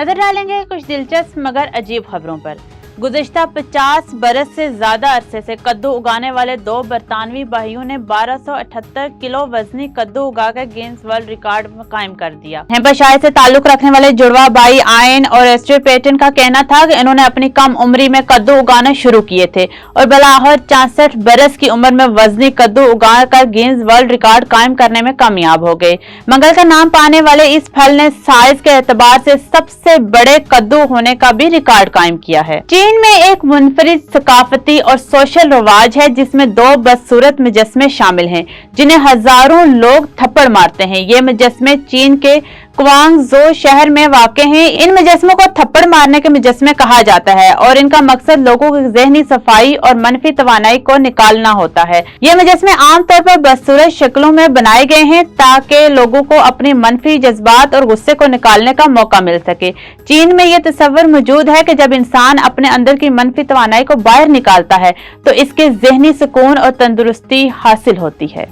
नजर डालेंगे कुछ दिलचस्प मगर अजीब खबरों पर। गुज़िश्ता 50 बरस से ज्यादा अरसे से कद्दू उगाने वाले दो बरतानवी भाइयों ने 1278 किलो वजनी कद्दू उगाकर गिनीज वर्ल्ड रिकॉर्ड कायम कर दिया। हेम्पशायर से ताल्लुक रखने वाले जुड़वा भाई आयन और एस्टर पेटन का कहना था कि इन्होंने अपनी कम उम्री में कद्दू उगाना शुरू किए थे और बलाहर 64 बरस की उम्र में वजनी कद्दू उगाकर गिनीज वर्ल्ड रिकॉर्ड कायम करने में कामयाब हो गए। मंगल का नाम पाने वाले इस फल ने साइज के एतबार से सबसे बड़े कद्दू होने का भी रिकॉर्ड कायम किया है। चीन में एक मुनफरिद सकाफती और सोशल रिवाज है जिसमें दो बदसूरत मुजस्मे शामिल हैं जिन्हें हजारों लोग थप्पड़ मारते हैं। ये मुजस्मे चीन के क्वांगजो शहर में वाक़े हैं। इन मुजस्मों को थप्पड़ मारने के मुजस्मे कहा जाता है और इनका मकसद लोगों की ज़हनी सफाई और मनफी तवानाई को निकालना होता है। ये मुजस्मे आमतौर पर बदसूरत शक्लों में बनाए गए हैं ताकि लोगों को अपने मनफी जज्बात और गुस्से को निकालने का मौका मिल सके। चीन में यह तस्वर मौजूद है कि जब इंसान अपने अंदर की मनफी तवानाई को बाहर निकालता है तो इसके ज़हनी सुकून और तंदुरुस्ती हासिल होती है।